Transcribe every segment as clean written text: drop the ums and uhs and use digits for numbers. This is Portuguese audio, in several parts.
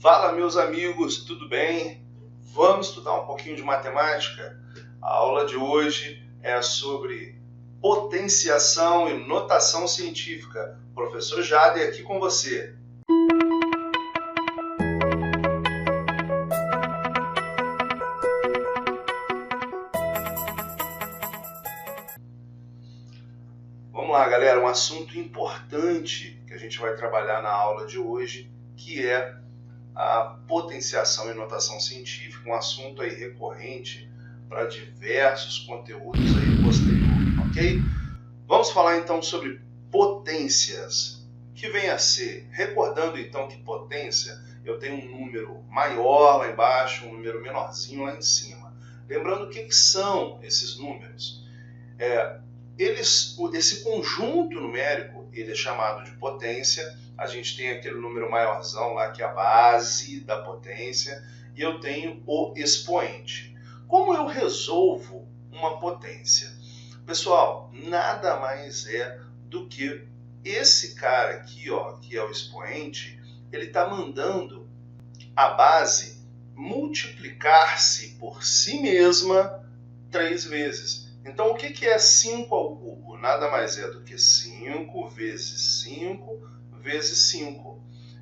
Fala, meus amigos, tudo bem? Vamos estudar um pouquinho de matemática? A aula de hoje é sobre potenciação e notação científica. Professor Jader aqui com você. Vamos lá, galera, um assunto importante que a gente vai trabalhar na aula de hoje, que é a potenciação e notação científica, um assunto aí recorrente para diversos conteúdos aí posterior, ok? Vamos falar então sobre potências, que vem a ser, recordando então que potência, eu tenho um número maior lá embaixo, um número menorzinho lá em cima. Lembrando o que são esses números. Esse conjunto numérico, ele é chamado de potência. A gente tem aquele número maiorzão lá, que é a base da potência, e eu tenho o expoente. Como eu resolvo uma potência? Pessoal, nada mais é do que esse cara aqui, ó, que é o expoente, ele está mandando a base multiplicar-se por si mesma 3 vezes. Então, o que é 5 ao cubo? Nada mais é do que 5 vezes 5 vezes 5.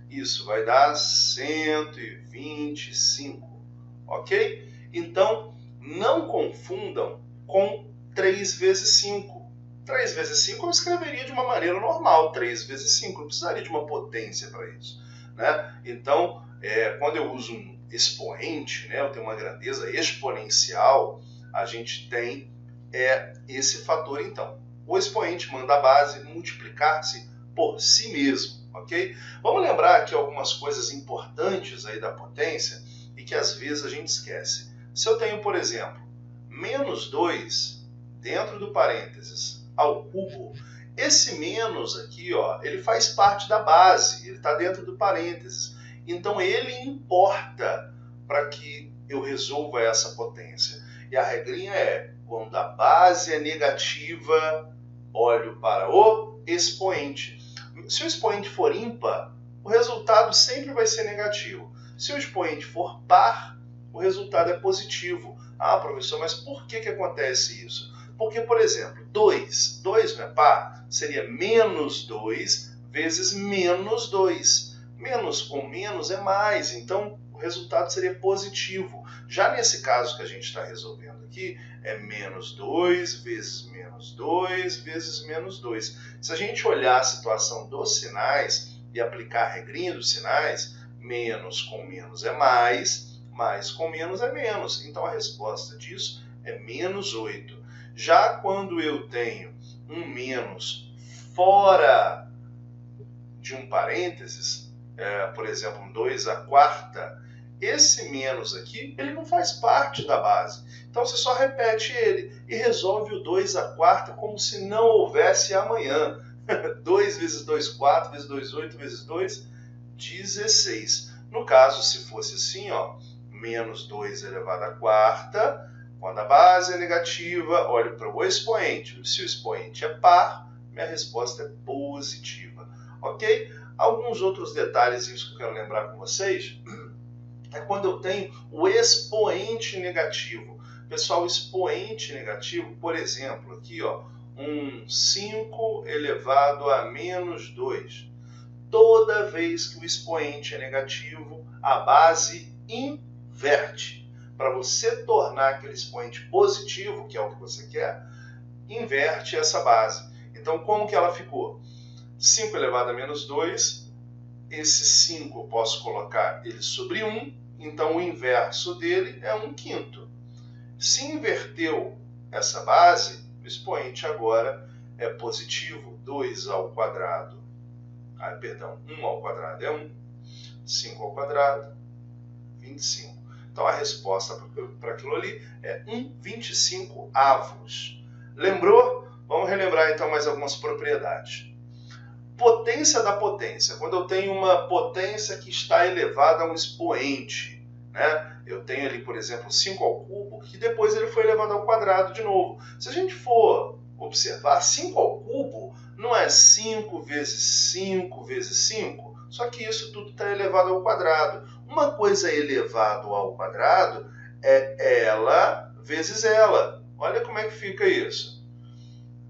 Isso vai dar 125, ok? Então, não confundam com 3 vezes 5. 3 vezes 5 eu escreveria de uma maneira normal, 3 vezes 5. Eu precisaria de uma potência para isso, né? Então, quando eu uso um expoente, né, eu tenho uma grandeza exponencial, a gente tem esse fator então. O expoente manda a base multiplicar-se por si mesmo, ok? Vamos lembrar aqui algumas coisas importantes aí da potência e que às vezes a gente esquece. Se eu tenho, por exemplo, menos 2 dentro do parênteses ao cubo, esse menos aqui, ó, ele faz parte da base, ele está dentro do parênteses. Então ele importa para que eu resolva essa potência. E a regrinha é, quando a base é negativa, olho para o expoente. Se o expoente for ímpar, o resultado sempre vai ser negativo. Se o expoente for par, o resultado é positivo. Ah, professor, mas por que acontece isso? Porque, por exemplo, 2 não é par? Seria menos 2 vezes menos 2. Menos com menos é mais, então o resultado seria positivo. Já nesse caso que a gente está resolvendo aqui, é menos 2 vezes menos 2 vezes menos 2. Se a gente olhar a situação dos sinais e aplicar a regrinha dos sinais, menos com menos é mais com menos é menos. Então a resposta disso é menos 8. Já quando eu tenho um menos fora de um parênteses, por exemplo, um 2 à quarta, esse menos aqui, ele não faz parte da base. Então você só repete ele e resolve o 2 à quarta como se não houvesse amanhã. 2 vezes 2, 4, vezes 2, 8, vezes 2, 16. No caso, se fosse assim, ó, menos 2 elevado à quarta, quando a base é negativa, olho para o expoente. Se o expoente é par, minha resposta é positiva. Ok? Alguns outros detalhes que eu quero lembrar com vocês é quando eu tenho o expoente negativo. Pessoal, o expoente negativo, por exemplo, aqui, ó, um 5 elevado a menos 2. Toda vez que o expoente é negativo, a base inverte. Para você tornar aquele expoente positivo, que é o que você quer, inverte essa base. Então, como que ela ficou? 5 elevado a menos 2, esse 5 eu posso colocar ele sobre 1, então o inverso dele é 1/5. Se inverteu essa base, o expoente agora é positivo, 2 ao quadrado. 1 ao quadrado é 1, 5 ao quadrado, 25. Então a resposta para aquilo ali é 1/25 avos. Lembrou? Vamos relembrar então mais algumas propriedades. Potência da potência. Quando eu tenho uma potência que está elevada a um expoente, né? Eu tenho ali, por exemplo, 5 ao cubo, que depois ele foi elevado ao quadrado de novo. Se a gente for observar, 5 ao cubo não é 5 vezes 5 vezes 5, só que isso tudo está elevado ao quadrado. Uma coisa elevado ao quadrado é ela vezes ela. Olha como é que fica isso.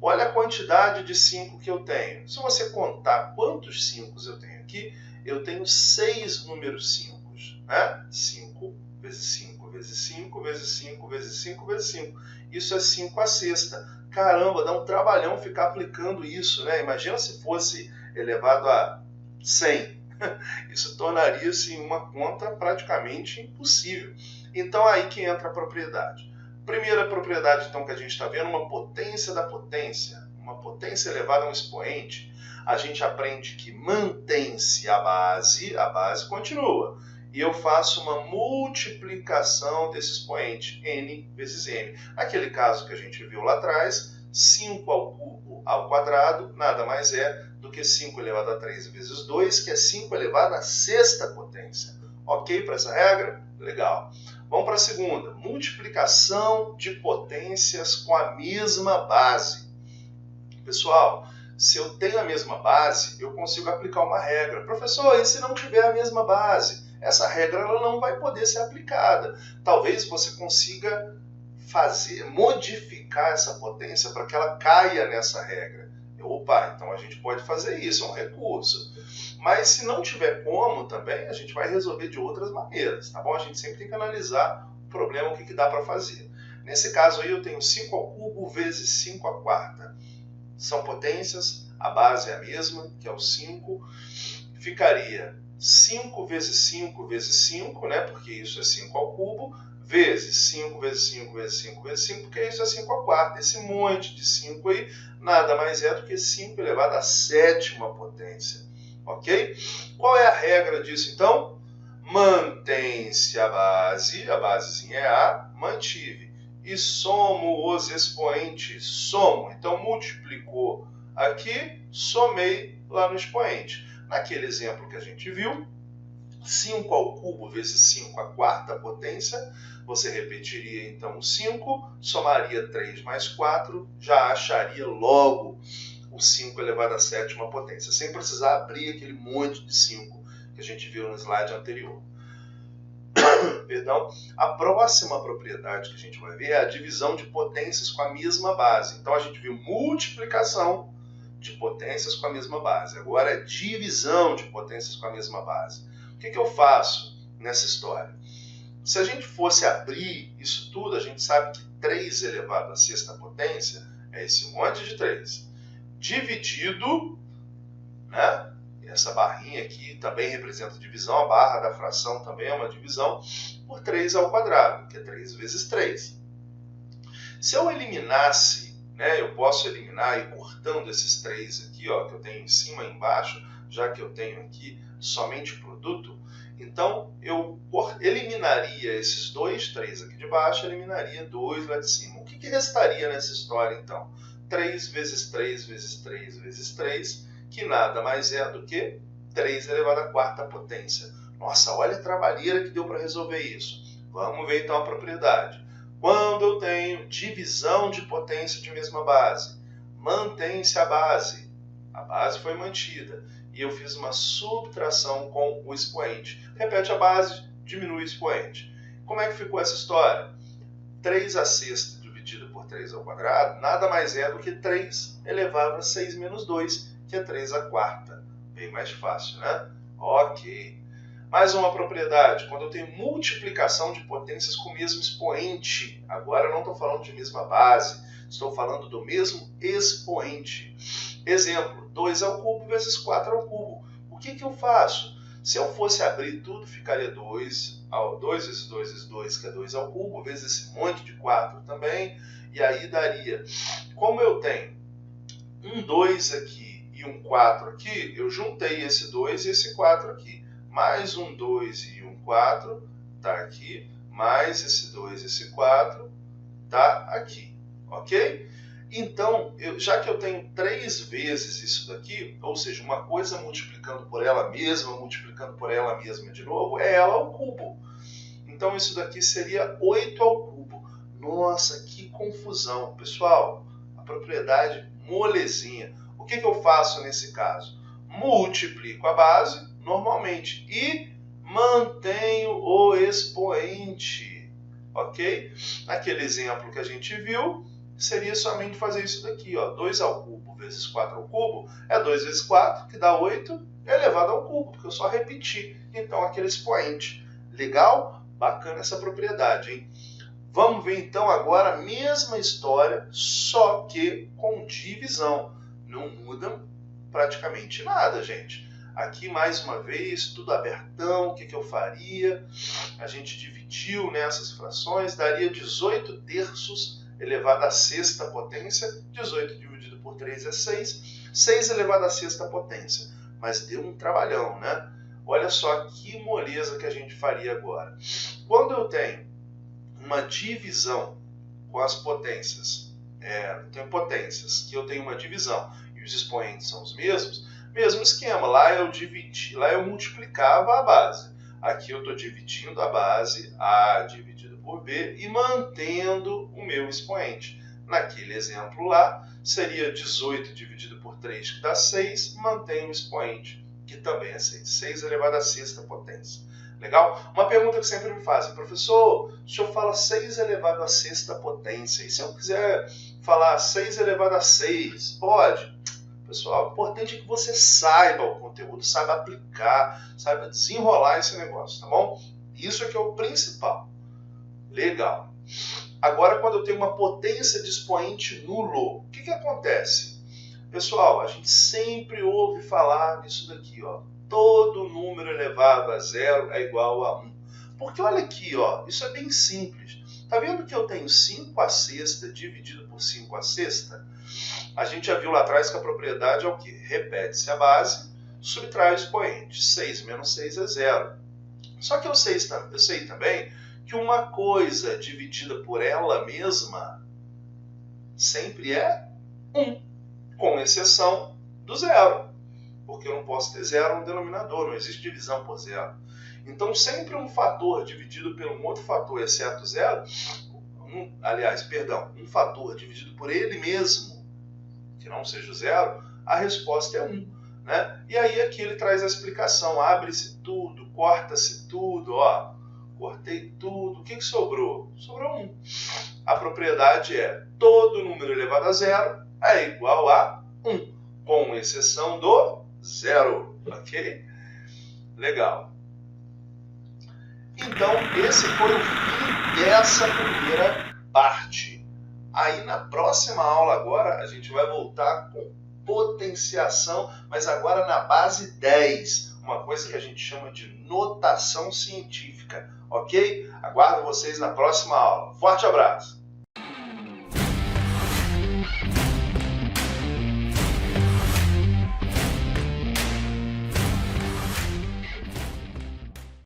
Olha a quantidade de 5 que eu tenho. Se você contar quantos 5 eu tenho aqui, eu tenho 6 números 5. Né? 5 vezes 5 vezes 5 vezes 5 vezes 5 vezes 5. Isso é 5 à sexta. Caramba, dá um trabalhão ficar aplicando isso, né? Imagina se fosse elevado a 100. Isso tornaria-se uma conta praticamente impossível. Então aí que entra a propriedade. Primeira propriedade então que a gente está vendo, uma potência da potência. Uma potência elevada a um expoente. A gente aprende que mantém-se a base continua. E eu faço uma multiplicação desse expoente, n vezes n. Aquele caso que a gente viu lá atrás, 5 ao cubo ao quadrado, nada mais é do que 5 elevado a 3 vezes 2, que é 5 elevado à sexta potência. Ok para essa regra? Legal. Vamos para a segunda. Multiplicação de potências com a mesma base. Pessoal, se eu tenho a mesma base, eu consigo aplicar uma regra. Professor, e se não tiver a mesma base? Essa regra ela não vai poder ser aplicada. Talvez você consiga modificar essa potência para que ela caia nessa regra. Opa, então a gente pode fazer isso, é um recurso. Mas se não tiver como também, a gente vai resolver de outras maneiras, tá bom? A gente sempre tem que analisar o problema, o que dá para fazer. Nesse caso aí eu tenho 5 ao cubo vezes 5 à quarta. São potências, a base é a mesma, que é o 5. Ficaria 5 vezes 5 vezes 5, né? Porque isso é 5 ao cubo, vezes 5 vezes 5 vezes 5 vezes 5, porque isso é 5 à quarta. Esse monte de 5 aí nada mais é do que 5 elevado à sétima potência. Ok? Qual é a regra disso então? Mantém-se a basezinha é A, mantive. E somo os expoentes, somo. Então multiplicou aqui, somei lá no expoente. Naquele exemplo que a gente viu, 5 ao cubo vezes 5 à quarta potência, você repetiria então o 5, somaria 3 mais 4, já acharia logo o 5 elevado à sétima potência, sem precisar abrir aquele monte de 5 que a gente viu no slide anterior. Perdão. A próxima propriedade que a gente vai ver é a divisão de potências com a mesma base. Então a gente viu multiplicação de potências com a mesma base. Agora é divisão de potências com a mesma base. O que eu faço nessa história? Se a gente fosse abrir isso tudo, a gente sabe que 3 elevado à sexta potência é esse monte de 3. Dividido, né? Essa barrinha aqui também representa divisão, a barra da fração também é uma divisão, por 3 ao quadrado, que é 3 vezes 3. Se eu eliminasse, né, eu posso eliminar e cortando esses 3 aqui, ó, que eu tenho em cima e embaixo, já que eu tenho aqui somente o produto, então eu eliminaria esses 2, 3 aqui de baixo, eliminaria 2 lá de cima. O que restaria nessa história então? 3 vezes 3 vezes 3 vezes 3, que nada mais é do que 3 elevado à quarta potência. Nossa, olha a trabalheira que deu para resolver isso. Vamos ver então a propriedade. Quando eu tenho divisão de potência de mesma base, mantém-se a base foi mantida, e eu fiz uma subtração com o expoente. Repete a base, diminui o expoente. Como é que ficou essa história? 3 à sexta dividido por 3 ao quadrado, nada mais é do que 3 elevado a 6 menos 2, que é 3 à quarta. Bem mais fácil, né? Ok. Mais uma propriedade. Quando eu tenho multiplicação de potências com o mesmo expoente. Agora eu não estou falando de mesma base. Estou falando do mesmo expoente. Exemplo. 2 ao cubo vezes 4 ao cubo. O que eu faço? Se eu fosse abrir tudo, ficaria 2 vezes 2 vezes 2, que é 2 ao cubo, vezes esse monte de 4 também. E aí daria. Como eu tenho um 2 aqui e um 4 aqui, eu juntei esse 2 e esse 4 aqui. Mais um 2 e um 4 está aqui. Mais esse 2 e esse 4 está aqui. Ok? Então, já que eu tenho 3 vezes isso daqui, ou seja, uma coisa multiplicando por ela mesma de novo, é ela ao cubo. Então, isso daqui seria 8 ao cubo. Nossa, que confusão. Pessoal, a propriedade molezinha. O que eu faço nesse caso? Multiplico a base, normalmente, e mantenho expoente, ok? Naquele exemplo que a gente viu, seria somente fazer isso daqui, ó, 2 ao cubo vezes 4 ao cubo, é 2 vezes 4, que dá 8, elevado ao cubo, porque eu só repeti, então, aquele expoente. Legal? Bacana essa propriedade, hein? Vamos ver, então, agora a mesma história, só que com divisão. Não muda praticamente nada, gente. Aqui, mais uma vez, tudo abertão, o que eu faria? A gente dividiu nessas frações, daria 18 terços elevado à sexta potência. 18 dividido por 3 é 6. 6 elevado à sexta potência. Mas deu um trabalhão, né? Olha só que moleza que a gente faria agora. Quando eu tenho uma divisão com as potências, eu tenho potências, que eu tenho uma divisão e os expoentes são os mesmos, mesmo esquema, lá eu multiplicava a base. Aqui eu estou dividindo a base, A dividido por B, e mantendo o meu expoente. Naquele exemplo lá, seria 18 dividido por 3, que dá 6, mantém o expoente, que também é 6. 6 elevado à sexta potência. Legal? Uma pergunta que sempre me fazem, professor, o senhor fala 6 elevado à sexta potência, e se eu quiser falar 6 elevado a 6, pode? Pessoal, o importante é que você saiba o conteúdo, saiba aplicar, saiba desenrolar esse negócio, tá bom? Isso aqui é o principal. Legal. Agora, quando eu tenho uma potência de expoente nulo, o que acontece? Pessoal, a gente sempre ouve falar nisso daqui, ó. Todo número elevado a zero é igual a 1. Porque olha aqui, ó, isso é bem simples. Tá vendo que eu tenho 5 à sexta dividido por 5 à sexta? A gente já viu lá atrás que a propriedade é o quê? Repete-se a base, subtrai o expoente. 6 menos 6 é 0. Só que eu sei também que uma coisa dividida por ela mesma sempre é 1, com exceção do zero. Porque eu não posso ter zero no denominador, não existe divisão por zero. Então, sempre um fator dividido por um outro fator, exceto zero, um fator dividido por ele mesmo, que não seja o zero, a resposta é 1. Né? E aí aqui ele traz a explicação, abre-se tudo, corta-se tudo, ó, cortei tudo, o que sobrou? Sobrou 1. A propriedade é todo número elevado a zero é igual a 1, com exceção do zero, ok? Legal. Então, esse foi o fim dessa primeira parte. Aí, na próxima aula agora, a gente vai voltar com potenciação, mas agora na base 10, uma coisa que a gente chama de notação científica, ok? Aguardo vocês na próxima aula. Forte abraço!